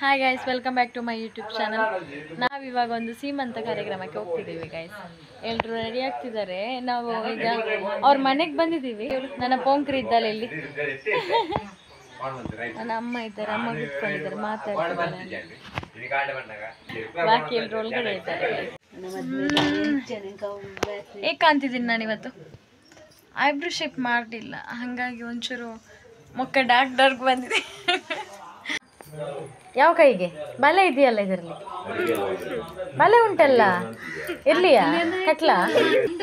Hi guys, welcome back to my YouTube channel. ನಾವಿವಾಗ ಒಂದು ಸೀಮಂತ ಕಾರ್ಯಕ್ರಮಕ್ಕೆ ಹೋಗ್ತಿದ್ದೀವಿ ಗೈಸ್. ಎಲ್ಲರೂ ರೆಡಿ ಆಗ್ತಿದ್ದಾರೆ. ನಾವು ಈಗ ಅವ್ರ ಮನೆಗೆ ಬಂದಿದ್ದೀವಿ. ನನ್ನ ಪೋಂಕ್ರಿ ಇದ್ದಲ್ಲ ಇಲ್ಲಿ, ನನ್ನ ಅಮ್ಮ ಇದ್ದಾರೆ, ಅಮ್ಮ ಕೂತ್ಕೊಂಡಿದ್ದಾರೆ, ಮಾತಾಡ್ತಿದ್ದಾರೆ. ಬಾಕಿ ಎಲ್ಲರೂ ಒಳಗಡೆ ಇದ್ದಾರೆ. ಹೇಗೆ ಕಾಣ್ತಿದ್ದೀನಿ ನಾನು ಇವತ್ತು? ಐಬ್ರೋ ಶೇಪ್ ಮಾಡಲಿಲ್ಲ, ಹಾಗಾಗಿ ಒಂಚೂರು ಮುಖ ಡಾರ್ಕ್ ಬಂದಿದೆ. ಯಾವ ಕೈಗೆ ಬಲೆ ಇದೆಯಲ್ಲ, ಇದರಲ್ಲಿ ಬಲೆ ಉಂಟಲ್ಲ, ಇರ್ಲಿಯಾ ಕಟ್ಲಾ?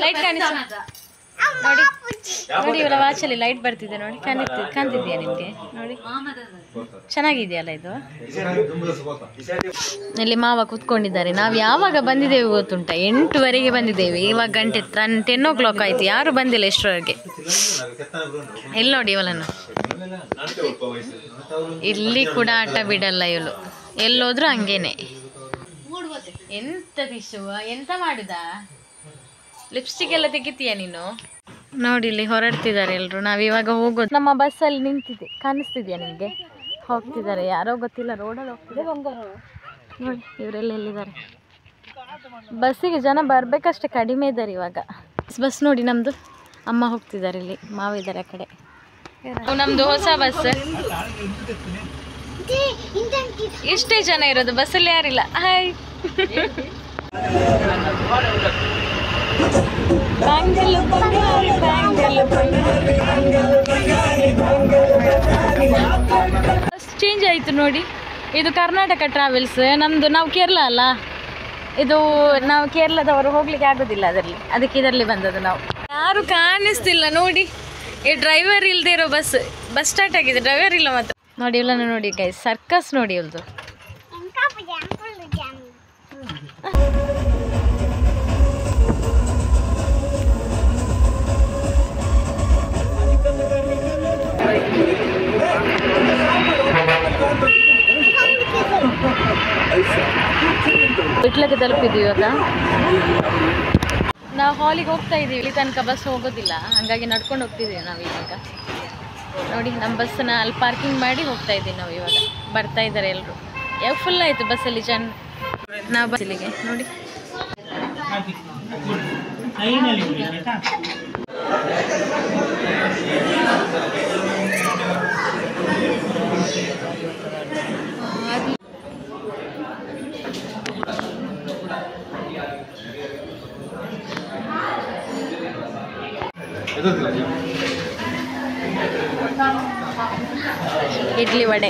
ಲೈಟ್ ಕಾಣಿಸ್ ನೋಡಿ, ನೋಡಿ ಇವರ ವಾಚಲ್ಲಿ ಲೈಟ್ ಬರ್ತಿದೆ ನೋಡಿ, ಕಾಣ್ತಿದ್ಯಾ ನಿಮಗೆ? ನೋಡಿ ಚೆನ್ನಾಗಿದೆಯಲ್ಲ ಇದು. ಇಲ್ಲಿ ಮಾವ ಕೂತ್ಕೊಂಡಿದ್ದಾರೆ. ನಾವು ಯಾವಾಗ ಬಂದಿದ್ದೇವೆ ಗೊತ್ತುಂಟ? 8:00 ಬಂದಿದ್ದೇವೆ. ಇವಾಗ ಗಂಟೆ 10 o'clock ಆಯ್ತು, ಯಾರು ಬಂದಿಲ್ಲ ಎಷ್ಟರವರೆಗೆ. ಇಲ್ಲಿ ನೋಡಿ ಇವಳನ್ನು, ಇಲ್ಲಿ ಕೂಡ ಆಟ ಬಿಡಲ್ಲ ಇವಳು, ಎಲ್ಲೋದ್ರೂ ಹಂಗೇನೆ. ಎಂತ ದಿಶು, ಎಂತ ಮಾಡುದ? ಲಿಪ್ಸ್ಟಿಕ್ ಎಲ್ಲ ತೆಗಿತೀಯ ನೀನು? ನೋಡಿ ಇಲ್ಲಿ ಹೊರಡ್ತಿದ್ದಾರೆ ಎಲ್ರು. ನಾವಿವಾಗ ಹೋಗೋದು. ನಮ್ಮ ಬಸ್ಸಲ್ಲಿ ನಿಂತಿದೆ, ಕಾಣಿಸ್ತಿದ್ಯಾ ನಿಮಗೆ? ಹೋಗ್ತಿದ್ದಾರೆ, ಯಾರೋ ಗೊತ್ತಿಲ್ಲ, ರೋಡಲ್ಲಿ ಹೋಗ್ತಿದೆ. ನೋಡಿ ಇವರೆಲ್ಲ ಎಲ್ಲಿದ್ದಾರೆ. ಬಸ್ಸಿಗೆ ಜನ ಬರಬೇಕಷ್ಟೇ, ಕಡಿಮೆ ಇದ್ದಾರೆ ಇವಾಗ. ಬಸ್ ನೋಡಿ ನಮ್ಮದು. ಅಮ್ಮ ಹೋಗ್ತಿದ್ದಾರೆ, ಇಲ್ಲಿ ಮಾವ ಇದ್ದಾರೆ ಆ ಕಡೆ. ನಮ್ಮದು ಹೊಸ ಬಸ್. ಇಷ್ಟೇ ಜನ ಇರೋದು ಬಸ್ಸಲ್ಲಿ, ಯಾರಿಲ್ಲ. ಹಾಯ್. ಬಸ್ ಚೇಂಜ್ ಆಯಿತು ನೋಡಿ. ಇದು ಕರ್ನಾಟಕ ಟ್ರಾವೆಲ್ಸ್. ನಮ್ಮದು, ನಾವು ಕೇರಳ ಅಲ್ಲ ಇದು, ನಾವು ಕೇರಳದವರು ಹೋಗ್ಲಿಕ್ಕೆ ಆಗೋದಿಲ್ಲ ಅದರಲ್ಲಿ, ಅದಕ್ಕೆ ಇದರಲ್ಲಿ ಬಂದದ್ದು ನಾವು. ಯಾರು ಕಾಣಿಸ್ತಿಲ್ಲ ನೋಡಿ, ಈ ಡ್ರೈವರ್ ಇಲ್ಲದೆ ಇರೋ ಬಸ್ ಸ್ಟಾರ್ಟ್ ಆಗಿದೆ, ಡ್ರೈವರ್ ಇಲ್ಲ ಮಾತ್ರ. ನೋಡಿ ಇವಳನ್ನು ನೋಡಿ ಗೈಸ್, ಸರ್ಕಸ್ ನೋಡಿ ಇವಳದು. ಇಟ್ಲಕ್ಕೆ ತಲುಪಿದ್ದೀವಿ ಇವಾಗ. ನಾವು ಹಾಲಿಗೆ ಹೋಗ್ತಾ ಇದ್ದೀವಿ. ಇಲ್ಲಿ ತನಕ ಬಸ್ ಹೋಗೋದಿಲ್ಲ, ಹಾಗಾಗಿ ನಡ್ಕೊಂಡು ಹೋಗ್ತಿದ್ದೀವಿ ನಾವು ಇವಾಗ. ನೋಡಿ ನಮ್ಮ ಬಸ್ಸನ್ನ ಅಲ್ಲಿ ಪಾರ್ಕಿಂಗ್ ಮಾಡಿ ಹೋಗ್ತಾ ಇದ್ದೀವಿ ನಾವು ಇವಾಗ. ಬರ್ತಾ ಇದ್ದಾರೆ ಎಲ್ಲರೂ. ಯಾವಾಗ ಫುಲ್ ಆಯಿತು ಬಸ್ಸಲ್ಲಿ ಜನ. ನಾವು ಬಸ್ಸಿಗೆ ನೋಡಿ. ಇಡ್ಲಿ ವಡೆ.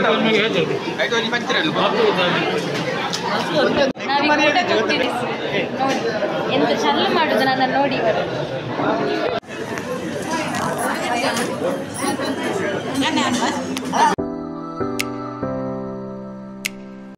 ನಾವೀಗ ಊಟಕ್ಕೆ ಹೋಗ್ತೀವಿ ನೋಡಿ. ಎಂತ ಚಲ್ಲು ಮಾಡುದು ನನ್ನ ನೋಡಿ ಇವರು.